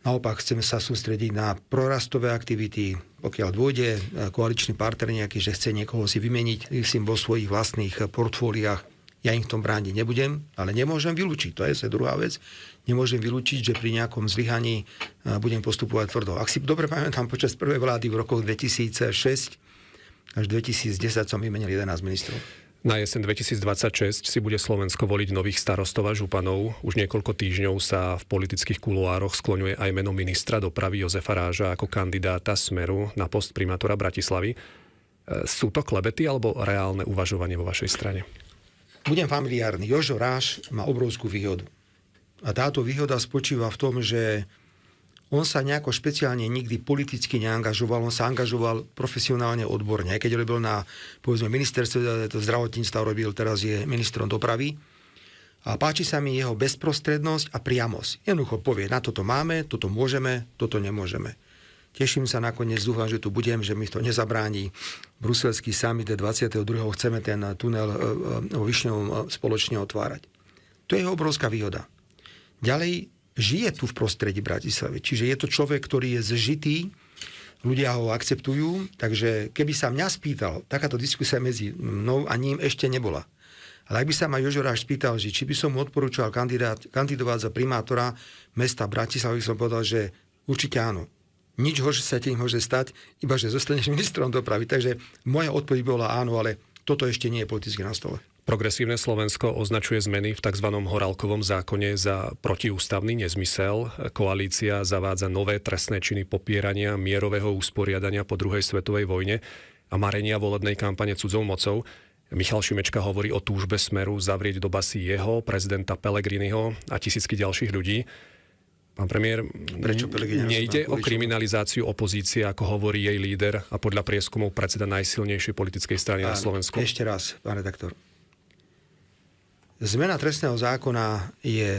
Naopak chceme sa sústrediť na prorastové aktivity. Pokiaľ dôjde koaličný partner nejaký, že chce niekoho si vymeniť, si vo svojich vlastných portfóliách, ja im v tom brániť nebudem, ale nemôžem vylúčiť. To je druhá vec. Nemôžem vylúčiť, že pri nejakom zlyhaní budem postupovať tvrdo. Ak si dobre pamätám, počas prvej vlády v rokoch 2006 až 2010 som vymenil 11 ministrov. Na jeseň 2026 si bude Slovensko voliť nových starostov a županov. Už niekoľko týždňov sa v politických kuloároch skloňuje aj meno ministra dopravy Jozefa Ráža ako kandidáta Smeru na post primátora Bratislavy. Sú to klebety alebo reálne uvažovanie vo vašej strane? Budem familiárny. Jožo Ráž má obrovskú výhodu. A táto výhoda spočíva v tom, že on sa nejako špeciálne nikdy politicky neangažoval, on sa angažoval profesionálne, odborne. Aj keď robil na, povedzme, ministerstve zdravotníctva, robil, teraz je ministrom dopravy. A páči sa mi jeho bezprostrednosť a priamosť. Jednoducho povie, na toto máme, toto môžeme, toto nemôžeme. Teším sa nakoniec, dúfam, že tu budem, že mi to nezabráni. Bruselský summit 22. chceme ten tunel vo Višňovom spoločne otvárať. To je obrovská výhoda. Ďalej, žije tu v prostredí Bratislavy. Čiže je to človek, ktorý je zžitý, ľudia ho akceptujú, takže keby sa mňa spýtal, takáto diskusia medzi mnou a ním ešte nebola. Ale ak by sa ma Jožo Ráž spýtal, že či by som mu odporúčal kandidovať za primátora mesta Bratislavy, som povedal, že určite áno. Nič horšie sa ti môže stať, iba že zostaneš ministrom dopravy. Takže moja odpoveď bola áno, ale toto ešte nie je politicky na stole. Progresívne Slovensko označuje zmeny v tzv. Horálkovom zákone za protiústavný nezmysel. Koalícia zavádza nové trestné činy popierania mierového usporiadania po druhej svetovej vojne a marenia volebnej kampane cudzou mocou. Michal Šimečka hovorí o túžbe Smeru zavrieť do basy jeho, prezidenta Pellegriniho a tisícky ďalších ľudí. Pán premiér, nejde o kriminalizáciu opozície, ako hovorí jej líder a podľa prieskumov predseda najsilnejšej politickej strany na Slovensku? Ešte raz, pán redaktor. Zmena trestného zákona je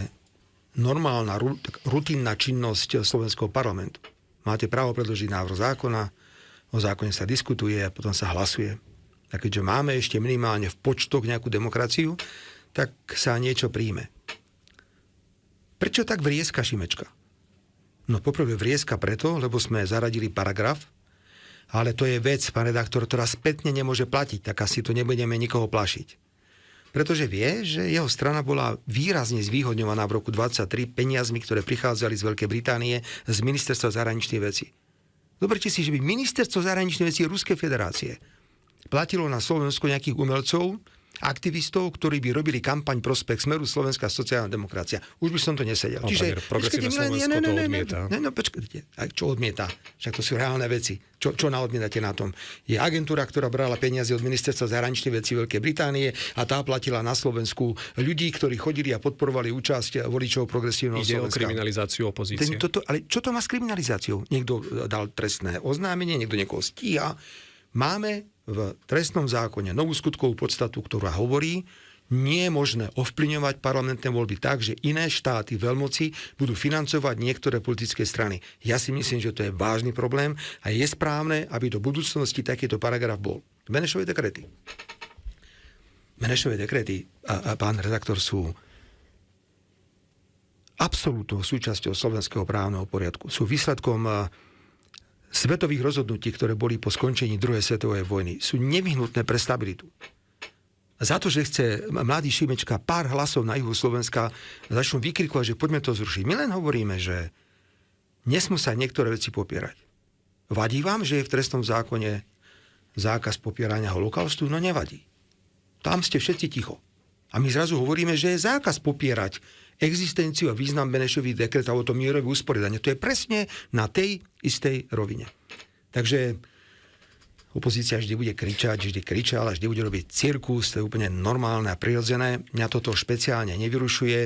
normálna, rutinná činnosť slovenského parlamentu. Máte právo predložiť návrh zákona, o zákone sa diskutuje a potom sa hlasuje. A keďže máme ešte minimálne v počtoch nejakú demokraciu, tak sa niečo príjme. Prečo tak vrieska Šimečka? No poprvé vrieska preto, lebo sme zaradili paragraf, ale to je vec, pán redaktor, ktorá spätne nemôže platiť, tak asi to nebudeme nikoho plašiť. Pretože vie, že jeho strana bola výrazne zvýhodňovaná v roku 2023 peniazmi, ktoré prichádzali z Veľkej Británie z ministerstva zahraničných vecí. Zoberte si, že by ministerstvo zahraničných vecí Ruskej federácie platilo na Slovensku nejakých umelcov, aktivistov, ktorí by robili kampaň prospech Smeru Slovenská sociálna demokracia. Už by som to nesedel. Čiže progresívne Slovensko to odmieta. No, počkajte. Čo odmieta? Však to sú reálne veci. Čo odmietate na tom? Je agentúra, ktorá brala peniaze od ministerstva zahraničných vecí Veľkej Británie a tá platila na Slovensku ľudí, ktorí chodili a podporovali účasť voličov progresívneho Slovenska. Ide o kriminalizáciu opozície. Ale čo to má s kriminalizáciou? Niekto dal trestné oznámenie, niekto niekoho stíha. Máme v trestnom zákone novú skutkovú podstatu, ktorá hovorí, nie je možné ovplyvňovať parlamentné voľby tak, že iné štáty veľmoci budú financovať niektoré politické strany. Ja si myslím, že to je vážny problém a je správne, aby do budúcnosti takýto paragraf bol. Benešové dekrety. Benešové dekrety, pán redaktor, sú absolútnou súčasťou slovenského právneho poriadku. Sú výsledkom svetových rozhodnutí, ktoré boli po skončení druhej svetovej vojny, sú nevyhnutné pre stabilitu. Za to, že chce mladý Šimečka pár hlasov na juhu Slovenska, začnú vykrikovať, že poďme to zrušiť. My len hovoríme, že nesmú sa niektoré veci popierať. Vadí vám, že je v trestnom zákone zákaz popierania holokaustu? No nevadí. Tam ste všetci ticho. A my zrazu hovoríme, že je zákaz popierať existenciu a význam Benešových dekretov o to mierové usporiadanie. To je presne na tej istej rovine. Takže opozícia vždy bude kričať, vždy kričala, vždy bude robiť cirkus, to je úplne normálne a prirodzené. Mňa toto špeciálne nevyrušuje.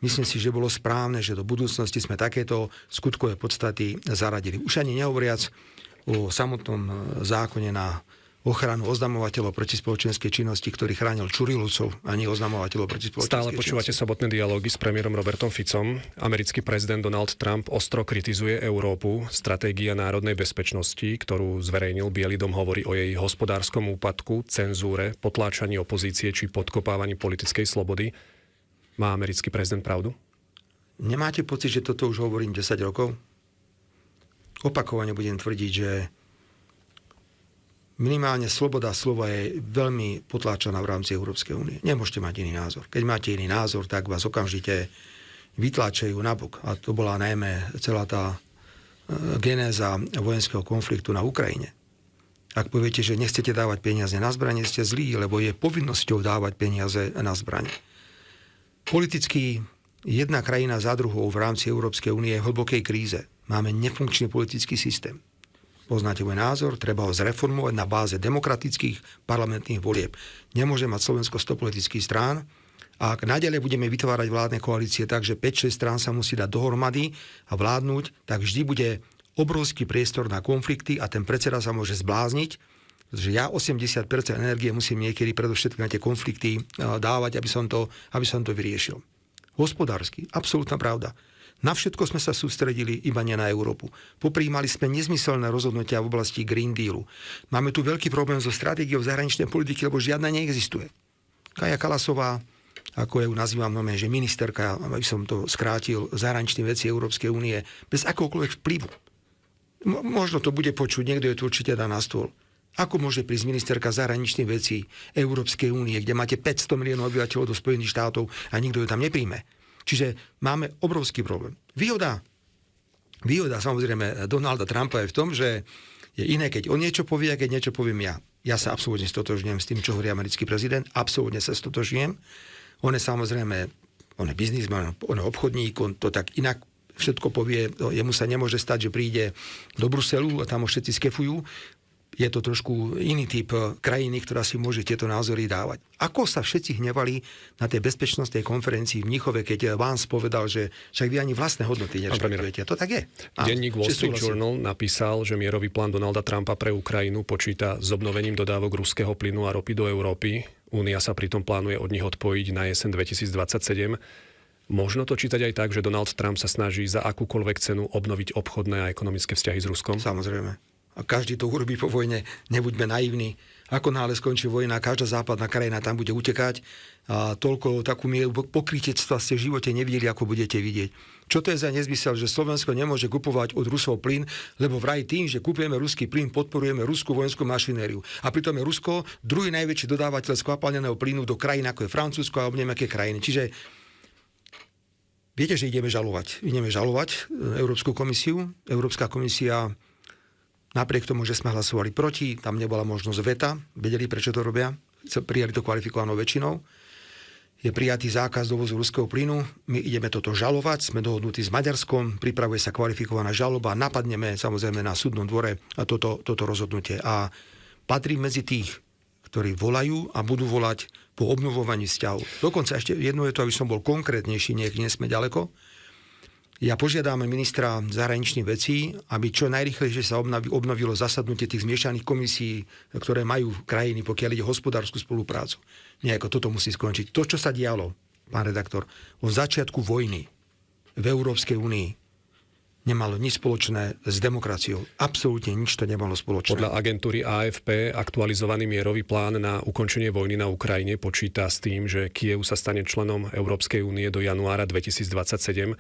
Myslím si, že bolo správne, že do budúcnosti sme takéto skutkové podstaty zaradili. Už ani nehovoriac o samotnom zákone na ochranu oznamovateľov proti spoločenskej činnosti, ktorý chránil Čurilovcov a nie oznamovateľov proti spoločenskej Stále počúvate činnosti. Sobotné dialógy s premiérom Robertom Ficom. Americký prezident Donald Trump ostro kritizuje Európu. Stratégia národnej bezpečnosti, ktorú zverejnil Biely dom, hovorí o jej hospodárskom úpadku, cenzúre, potláčaní opozície či podkopávaní politickej slobody. Má americký prezident pravdu? Nemáte pocit, že toto už hovorím 10 rokov? Opakovane budem tvrdiť, že minimálne sloboda slova je veľmi potláčaná v rámci Európskej únie. Nemôžete mať iný názor. Keď máte iný názor, tak vás okamžite vytláčajú nabok. A to bola najmä celá tá genéza vojenského konfliktu na Ukrajine. Ak poviete, že nechcete dávať peniaze na zbranie, ste zlí, lebo je povinnosťou dávať peniaze na zbranie. Politicky jedna krajina za druhou v rámci Európskej únie je v hlbokej kríze. Máme nefunkčný politický systém. Poznáte môj názor, treba ho zreformovať na báze demokratických parlamentných volieb. Nemôže mať Slovensko 100 politických strán. A ak naďalej budeme vytvárať vládne koalície tak, že 5-6 strán sa musí dať dohromady a vládnuť, tak vždy bude obrovský priestor na konflikty a ten predseda sa môže zblázniť, pretože ja 80% energie musím niekedy predovšetkým na tie konflikty dávať, aby som to vyriešil. Hospodársky, absolútna pravda. Na všetko sme sa sústredili, iba nie na Európu. Popríjmali sme nezmyselné rozhodnutia v oblasti Green Dealu. Máme tu veľký problém so stratégiou zahraničnej politiky, lebo žiadna neexistuje. Kaja Kallasová, ako ju nazývam, že ministerka, aby som to skrátil, zahraničných vecí Európskej únie, bez akokoľvek vplyvu. Možno to bude počuť, niekto je tu určite dá na stôl. Ako môže prísť ministerka zahraničných vecí Európskej únie, kde máte 500 miliónov obyvateľov do Spojených štátov a nikto ju tam nepríjme? Čiže máme obrovský problém. Výhoda samozrejme Donalda Trumpa je v tom, že je iné, keď on niečo povie, a keď niečo poviem ja. Ja sa absolútne stotožňujem s tým, čo hovorí americký prezident. Absolútne sa stotožňujem. On je samozrejme, on je biznisman, on je obchodník, on to tak inak všetko povie. Jemu sa nemôže stať, že príde do Bruselu a tam ho všetci skefujú. Je to trošku iný typ krajiny, ktorá si môže tieto názory dávať. Ako sa všetci hnevali na tej bezpečnostnej konferencii v Mníchove, keď Vance povedal, že však vy ani vlastné hodnoty nerešpektujete. To tak je. Denník Wall Street Journal napísal, že mierový plán Donalda Trumpa pre Ukrajinu počíta s obnovením dodávok ruského plynu a ropy do Európy. Únia sa pritom plánuje od nich odpojiť na jeseň 2027. Možno to čítať aj tak, že Donald Trump sa snaží za akúkoľvek cenu obnoviť obchodné a ekonomické vzťahy s Ruskom? Samozrejme. A každý to urobí po vojne, nebuďme naivní. Ako náhle skončí vojna, každá západná krajina tam bude utekať a toľko takú mieru pokrytectva ste v živote nevideli, ako budete vidieť. Čo to je za nezmysel, že Slovensko nemôže kupovať od Rusov plyn, lebo vraj tým, že kupujeme ruský plyn, podporujeme ruskú vojenskú mašinériu. A pritom je Rusko druhý najväčší dodávateľ skvapalneného plynu do krajín, ako je Francúzsko a neviem aké krajiny. Čiže viete, že ideme žalovať. Ideme žalovať Európsku komisiu. Európska komisia napriek tomu, že sme hlasovali proti, tam nebola možnosť veta, vedeli, prečo to robia, prijali to kvalifikovanou väčšinou. Je prijatý zákaz dovozu ruského plynu, my ideme toto žalovať, sme dohodnutí s Maďarskom, pripravuje sa kvalifikovaná žaloba, napadneme samozrejme na súdnom dvore a toto rozhodnutie. A patrí medzi tých, ktorí volajú a budú volať po obnovovaní vzťahov. Dokonca ešte jedno je to, aby som bol konkrétnejší, nie sme ďaleko. Ja požiadam ministra zahraničných vecí, aby čo najrýchlejšie sa obnovilo zasadnutie tých zmiešaných komisí, ktoré majú krajiny, pokiaľ ide o hospodárskú spoluprácu. Nie, ako toto musí skončiť. To, čo sa dialo, pán redaktor, od začiatku vojny v Európskej únii nemalo nič spoločné s demokraciou. Absolútne nič to nemalo spoločné. Podľa agentúry AFP aktualizovaný mierový plán na ukončenie vojny na Ukrajine počíta s tým, že Kyjev sa stane členom Európskej únie do januára 2027.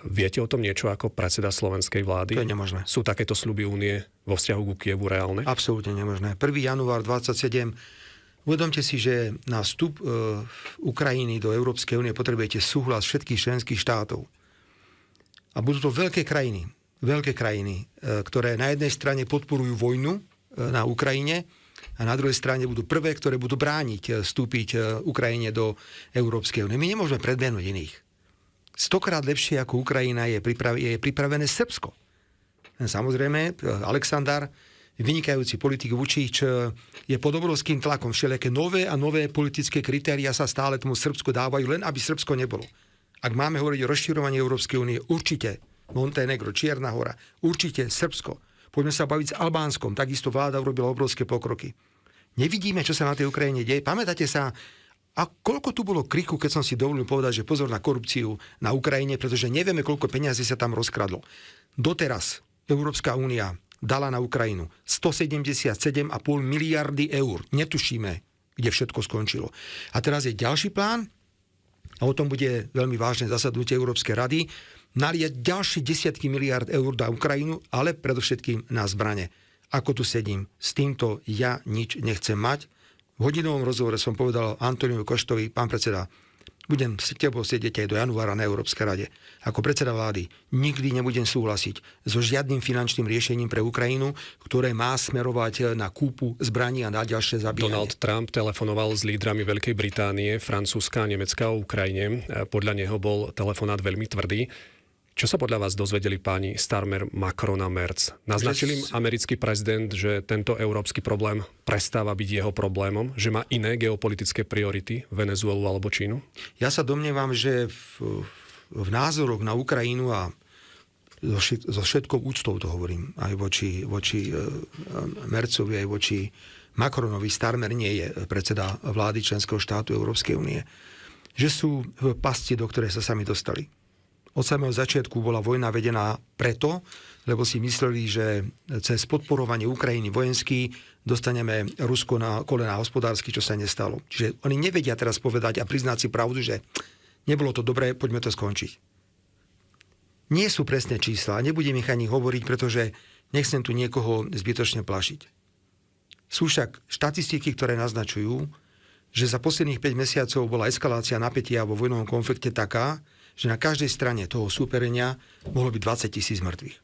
Viete o tom niečo ako predseda slovenskej vlády? To je nemožné. Sú takéto sľuby únie vo vzťahu ku Kievu reálne? Absolútne nemožné. 1. január 27. Uvedomte si, že na vstup Ukrajiny do Európskej únie potrebujete súhlas všetkých členských štátov. A budú to veľké krajiny, ktoré na jednej strane podporujú vojnu na Ukrajine a na druhej strane budú prvé, ktoré budú brániť vstúpiť Ukrajine do Európskej únie. My nemôžeme predbehnúť iných. 100-krát lepšie ako Ukrajina je pripravené Srbsko. Samozrejme, Aleksandar, vynikajúci politik Vučić, je pod obrovským tlakom. Všelijaké nové a nové politické kritériá sa stále tomu Srbsku dávajú, len aby Srbsko nebolo. Ak máme hovoriť o rozširovaní Európskej únie, určite Montenegro, Čierna hora, určite Srbsko. Poďme sa baviť s Albánskom, takisto vláda urobila obrovské pokroky. Nevidíme, čo sa na tej Ukrajine deje. Pamätáte sa, a koľko tu bolo kriku, keď som si dovolil povedať, že pozor na korupciu na Ukrajine, pretože nevieme, koľko peniazí sa tam rozkradlo. Doteraz Európska únia dala na Ukrajinu 177,5 miliardy eur. Netušíme, kde všetko skončilo. A teraz je ďalší plán, a o tom bude veľmi vážne zasadnutie Európskej rady, naliať ďalšie desiatky miliard eur na Ukrajinu, ale predovšetkým na zbrane. Ako tu sedím, s týmto ja nič nechcem mať. V hodinovom rozhovore som povedal Antoniovi Koštovi, pán predseda, budem s tebou sedieť aj do januára na Európskej rade. Ako predseda vlády nikdy nebudem súhlasiť so žiadnym finančným riešením pre Ukrajinu, ktoré má smerovať na kúpu zbraní a na ďalšie zabíjanie. Donald Trump telefonoval s lídrami Veľkej Británie, Francúzska a Nemecka o Ukrajine. Podľa neho bol telefonát veľmi tvrdý. Čo sa podľa vás dozvedeli páni Starmer, Macron a Merz? Naznačil im americký prezident, že tento európsky problém prestáva byť jeho problémom, že má iné geopolitické priority, Venezuelu alebo Čínu? Ja sa domnievam, že v názoroch na Ukrajinu a so všetkou úctou to hovorím, aj voči Merzovi, aj voči Macronovi, Starmer nie je predseda vlády členského štátu Európskej únie, že sú v pasti, do ktorej sa sami dostali. Od samého začiatku bola vojna vedená preto, lebo si mysleli, že cez podporovanie Ukrajiny vojensky dostaneme Rusko na kolená hospodársky, čo sa nestalo. Čiže oni nevedia teraz povedať a priznať si pravdu, že nebolo to dobré, poďme to skončiť. Nie sú presné čísla, nebudem ich ani hovoriť, pretože nechcem tu niekoho zbytočne plašiť. Sú však štatistiky, ktoré naznačujú, že za posledných 5 mesiacov bola eskalácia napätia vo vojnovom konflikte taká, že na každej strane toho súperenia mohlo byť 20 000 mŕtvych.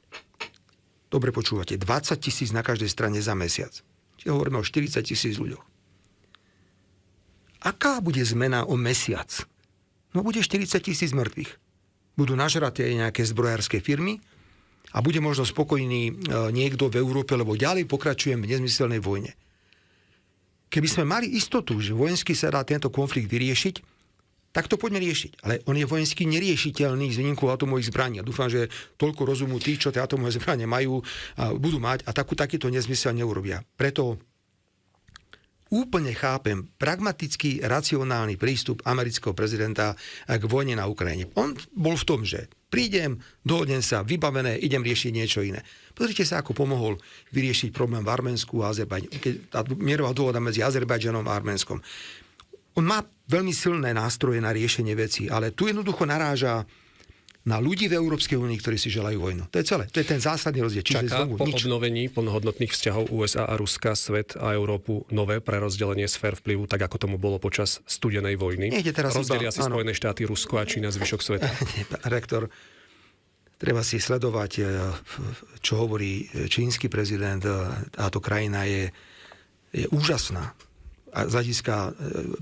Dobre počúvate, 20 000 na každej strane za mesiac. Čiže hovoríme o 40 000 ľuďoch. Aká bude zmena o mesiac? No bude 40 000 mŕtvych. Budú nažraté nejaké zbrojárske firmy a bude možno spokojný niekto v Európe, lebo ďalej pokračujeme v nezmyselnej vojne. Keby sme mali istotu, že vojensky sa dá tento konflikt vyriešiť, tak to poďme riešiť. Ale on je vojensky neriešiteľný z výnimkou atomových zbraní. A dúfam, že toľko rozumú tí, čo tie atomové zbranie majú a budú mať a takýto nezmysel neurobia. Preto úplne chápem pragmatický, racionálny prístup amerického prezidenta k vojne na Ukrajine. On bol v tom, že prídem, dohodnem sa, vybavené, idem riešiť niečo iné. Pozrite sa, ako pomohol vyriešiť problém v Arménsku a Azerbajdžanu. Tá mierová dohoda medzi Azerbajdžanom a Arménskom. On má veľmi silné nástroje na riešenie vecí, ale tu jednoducho naráža na ľudí v Európskej únii, ktorí si želajú vojnu. To je celé. To je ten zásadný rozdiel. Čaká po obnovení plnohodnotných vzťahov USA a Ruska svet a Európu nové prerozdelenie sfér vplyvu, tak ako tomu bolo počas studenej vojny? Rozdelia si Spojené štáty, Rusko a Čína zvyšok sveta. Rektor, treba si sledovať, čo hovorí čínsky prezident. Táto krajina je úžasná. A z hľadiska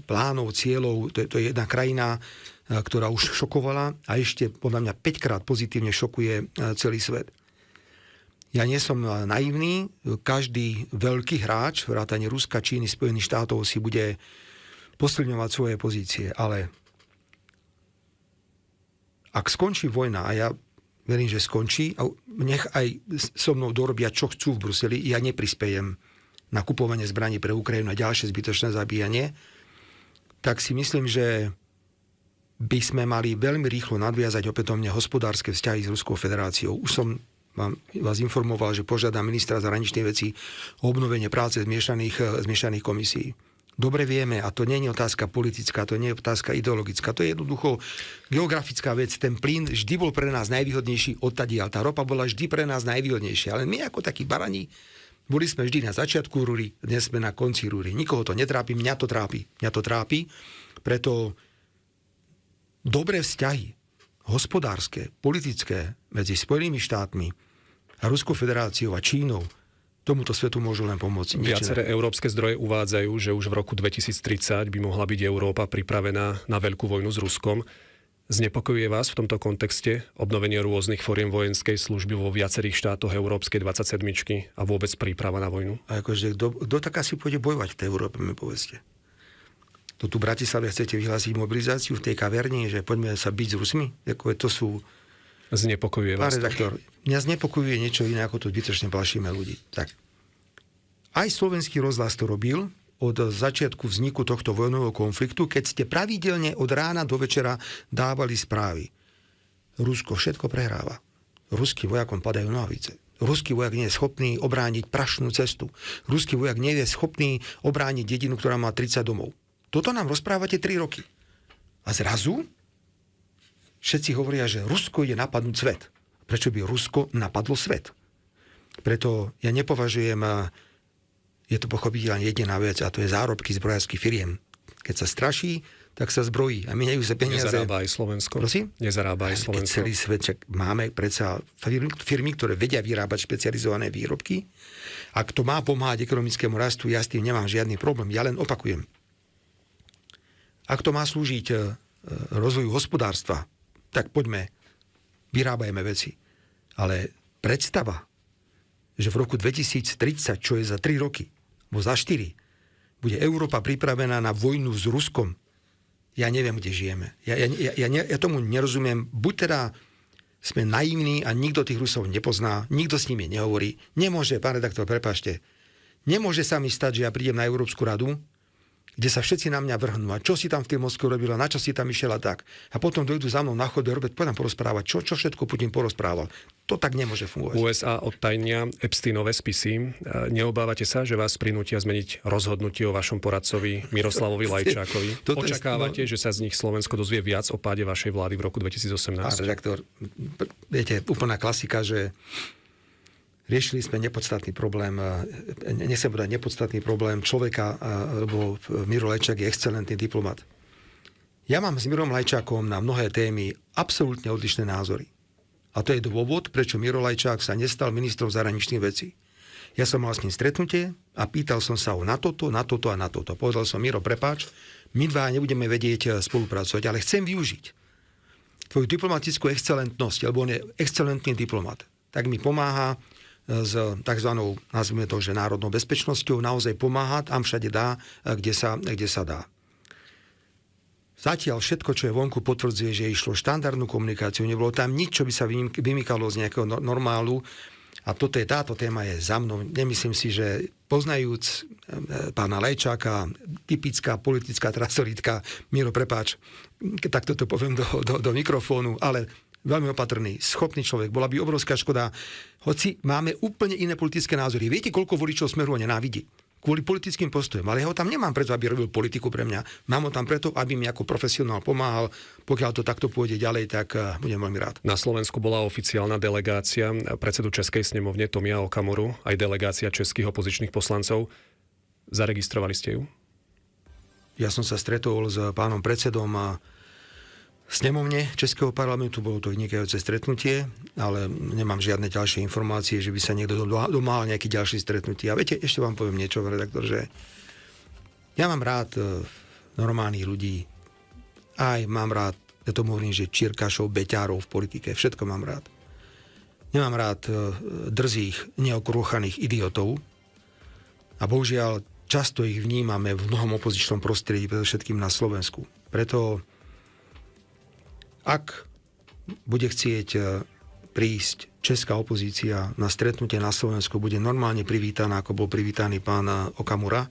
plánov, cieľov, to je jedna krajina, ktorá už šokovala a ešte podľa mňa 5-krát pozitívne šokuje celý svet. Ja nie som naivný, každý veľký hráč, vrátane Ruska, Číny, Spojených štátov si bude posilňovať svoje pozície, ale ak skončí vojna, a ja verím, že skončí, a nech aj so mnou dorobia, čo chcú v Bruseli, ja neprispejem na kupovanie zbraní pre Ukrajinu a ďalšie zbytočné zabíjanie, tak si myslím, že by sme mali veľmi rýchlo nadviazať opätovne hospodárske vzťahy s Ruskou federáciou. Už som vás informoval, že požiadam ministra zahraničných vecí o obnovenie práce zmiešaných komisí. Dobre vieme, a to nie je otázka politická, to nie je otázka ideologická, to je jednoducho geografická vec. Ten plyn vždy bol pre nás najvýhodnejší odtadiaľ. Tá ropa bola vždy pre nás najvýhodnejšia, ale my ako takí barani boli sme vždy na začiatku rúry, dnes sme na konci rúry. Nikoho to netrápi, mňa to trápi. Mňa to trápi, preto dobré vzťahy, hospodárske, politické medzi Spojenými štátmi a Ruskou federáciou a Čínou tomuto svetu môžu len pomôcť. Viaceré európske zdroje uvádzajú, že už v roku 2030 by mohla byť Európa pripravená na veľkú vojnu s Ruskom. Znepokojuje vás v tomto kontexte obnovenie rôznych foriem vojenskej služby vo viacerých štátoch Európskej 27 a vôbec príprava na vojnu? A akože, kto tak asi pôjde bojovať v tej Európe, mi povedzte. To tu v Bratislave chcete vyhlásiť mobilizáciu v tej kaverni, že poďme sa biť s Rusmi? To sú... Znepokojuje vás Pán redaktor, mňa znepokojuje niečo iné, ako to zbytočne plašíme ľudí. Tak. Aj slovenský rozhlas to robil od začiatku vzniku tohto vojnového konfliktu, keď ste pravidelne od rána do večera dávali správy. Rusko všetko prehráva. Ruský vojakom padajú nohavice. Ruský vojak nie je schopný obrániť Prašnú cestu. Ruský vojak nie je schopný obrániť dedinu, ktorá má 30 domov. Toto nám rozprávate 3 roky. A zrazu všetci hovoria, že Rusko ide napadnúť svet. Prečo by Rusko napadlo svet? Preto ja nepovažujem, je to pochopiteľne jediná vec, a to je zárobky zbrojárskych firiem. Keď sa straší, tak sa zbrojí a míňajú sa peniaze. Nezarába aj Slovensko. Prosím? Nezarába aj Slovensko. Keď celý svet, máme predsa firmy, ktoré vedia vyrábať špecializované výrobky. Ak to má pomáhať ekonomickému rastu, ja s tým nemám žiadny problém. Ja len opakujem. Ak to má slúžiť rozvoju hospodárstva, tak poďme, vyrábajme veci. Ale predstava, že v roku 2030, čo je za 3 roky, alebo za 4, bude Európa pripravená na vojnu s Ruskom, ja neviem, kde žijeme. Ja tomu nerozumiem. Buď teda sme naivní a nikto tých Rusov nepozná, nikto s nimi nehovorí. Nemôže, pán redaktor, prepáčte, nemôže sa mi stať, že ja prídem na Európsku radu, kde sa všetci na mňa vrhnú. A čo si tam v tej Moskve robila, na čo si tam išiel a tak. A potom dojdú za mnou na chode, poďme porozprávať, čo všetko Putin porozprával. To tak nemôže fungovať. USA odtajnia Epsteinové spisy. Neobávate sa, že vás prinútia zmeniť rozhodnutie o vašom poradcovi Miroslavovi Lajčákovi? Očakávate, že sa z nich Slovensko dozvie viac o páde vašej vlády v roku 2018? Pán redaktor, viete, úplná klasika, že riešili sme nepodstatný problém, nechcem povedať nepodstatný problém človeka, lebo Miro Lajčák je excelentný diplomat. Ja mám s Mirom Lajčákom na mnohé témy absolútne odlišné názory. A to je dôvod, prečo Miro Lajčák sa nestal ministrom zahraničných vecí. Ja som mal s ním stretnutie a pýtal som sa ho na toto a na toto. Povedal som, Miro, prepáč, my dva nebudeme vedieť spolupracovať, ale chcem využiť tvoju diplomatickú excelentnosť, lebo on je excelentný diplomat. Tak mi pomáha s takzvanou, nazvime to, že národnou bezpečnosťou, naozaj pomáha, tam všade dá, kde sa dá. Zatiaľ všetko, čo je vonku, potvrdzuje, že išlo štandardnú komunikáciu, nebolo tam nič, čo by sa vymykalo z nejakého normálu. A táto téma je za mnou. Nemyslím si, že poznajúc pána Lajčáka, typická politická trasoritka, Miro, prepáč, takto to poviem do mikrofónu, ale veľmi opatrný, schopný človek. Bola by obrovská škoda, hoci máme úplne iné politické názory. Viete, koľko voličov Smeru ho nenávidí? Kvôli politickým postojom. Ale ja ho tam nemám preto, aby robil politiku pre mňa. Mám ho tam preto, aby mi ako profesionál pomáhal. Pokiaľ to takto pôjde ďalej, tak budem veľmi rád. Na Slovensku bola oficiálna delegácia predsedu Českej snemovne Tomia Okamoru, aj delegácia českých opozičných poslancov. Zaregistrovali ste ju? Ja som sa stretol s pánom predsedom snemovne Českého parlamentu, bolo to vynikajúce stretnutie, ale nemám žiadne ďalšie informácie, že by sa niekto domáhal nejaký ďalší stretnutie. A viete, ešte vám poviem niečo, redaktor, že ja mám rád normálnych ľudí, aj mám rád, ja tomu hovorím, že čirkašov, beťárov v politike, všetko mám rád. Nemám rád drzých, neokrúchaných idiotov a bohužiaľ často ich vnímame v mnohom opozičnom prostredí, predovšetkým na Slovensku. Preto ak bude chcieť prísť česká opozícia na stretnutie na Slovensku, bude normálne privítaná, ako bol privítaný pán Okamura.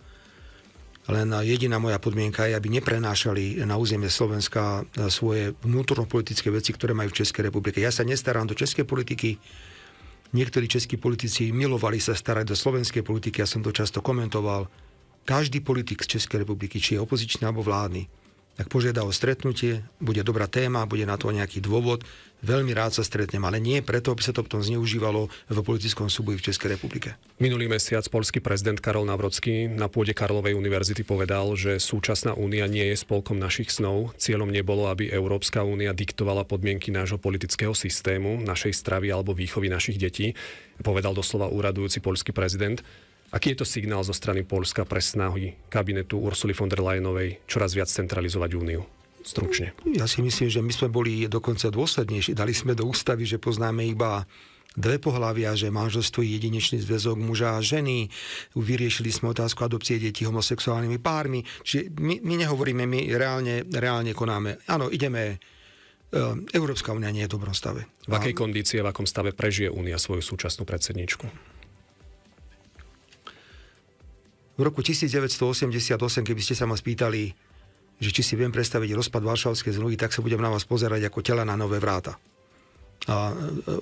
Len jediná moja podmienka je, aby neprenášali na územie Slovenska svoje vnútornopolitické veci, ktoré majú v Českej republike. Ja sa nestarám do českej politiky. Niektorí českí politici milovali sa starať do slovenskej politiky. Ja som to často komentoval. Každý politik z Českej republiky, či je opozičný alebo vládny, tak požiada o stretnutie, bude dobrá téma, bude na to nejaký dôvod. Veľmi rád sa stretnem, ale nie preto, aby sa to potom zneužívalo v politickom súboji v Českej republike. Minulý mesiac poľský prezident Karol Nawrocki na pôde Karlovej univerzity povedal, že súčasná únia nie je spolkom našich snov. Cieľom nebolo, aby Európska únia diktovala podmienky nášho politického systému, našej stravy alebo výchovy našich detí. Povedal doslova úradujúci poľský prezident. Aký je to signál zo strany Poľska pre snahy kabinetu Ursuly von der Leyenovej čoraz viac centralizovať úniu? Stručne. Ja si myslím, že my sme boli dokonca dôslednejší. Dali sme do ústavy, že poznáme iba dve pohlavia, že manželstvo je jedinečný zväzok muža a ženy. Vyriešili sme otázku adopcie detí homosexuálnymi pármi. Čiže my nehovoríme, my reálne konáme. Áno, ideme. Európska únia nie je v dobrom stave. V akej kondícii, v akom stave prežije únia svoju súčasnú predsedničku? V roku 1988, keby ste sa ma spýtali, že či si viem predstaviť rozpad Varšavskej zmluvy, tak sa budem na vás pozerať ako tela na nové vráta. A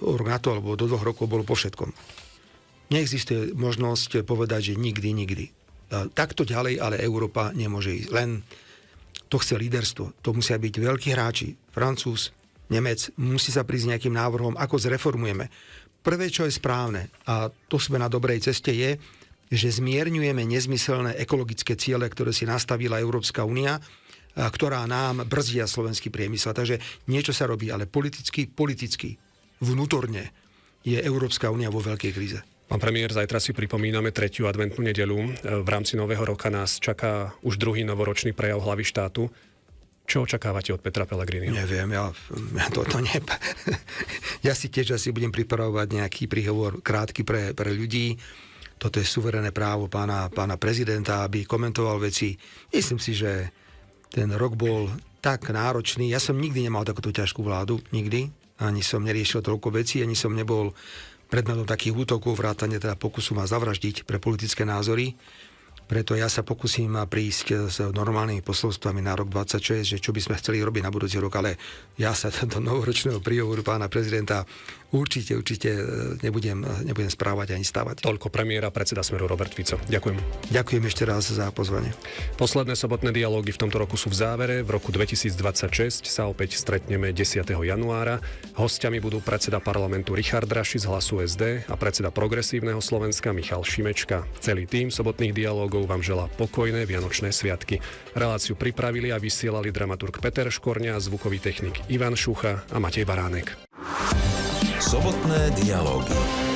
rok na to, alebo do 2 rokov bolo po všetkom. Neexistuje možnosť povedať, že nikdy. Takto ďalej, ale Európa nemôže ísť. Len to chce líderstvo. To musia byť veľkí hráči. Francúz, Nemec, musí sa prísť nejakým návrhom, ako zreformujeme. Prvé, čo je správne, a to sme na dobrej ceste, je, že zmierňujeme nezmyselné ekologické ciele, ktoré si nastavila Európska únia, ktorá nám brzdia slovenský priemysel. Takže niečo sa robí, ale politicky, vnútorne je Európska únia vo veľkej kríze. Pán premiér, zajtra si pripomíname 3. adventnú nedeľu. V rámci nového roka nás čaká už druhý novoročný prejav hlavy štátu. Čo očakávate od Petra Pellegriniho? Neviem, ja Ja si tiež asi budem pripravovať nejaký príhovor krátky pre ľudí. Toto je suverénne právo pána prezidenta, aby komentoval veci. Myslím si, že ten rok bol tak náročný. Ja som nikdy nemal takúto ťažkú vládu. Nikdy. Ani som neriešil toľko vecí, ani som nebol predmetom takých útokov, vrátane teda pokusu ma zavraždiť pre politické názory. Preto ja sa pokúsim prísť s normálnymi posolstvami na rok 26, že čo by sme chceli robiť na budúci rok, ale ja sa do novoročného príhovoru pána prezidenta určite nebudem správať ani stávať. Toľko premiéra, predseda Smeru Robert Fico. Ďakujem. Ďakujem ešte raz za pozvanie. Posledné sobotné dialógy v tomto roku sú v závere. V roku 2026 sa opäť stretneme 10. januára. Hostiami budú predseda parlamentu Richard Raši z Hlasu SD a predseda Progresívneho Slovenska Michal Šimečka. Celý tím sobotných dialógov vám želá pokojné vianočné sviatky. Reláciu pripravili a vysielali dramaturg Peter Škorňa, zvukový technik Ivan Šucha a Matej Baránek. Sobotné dialógy.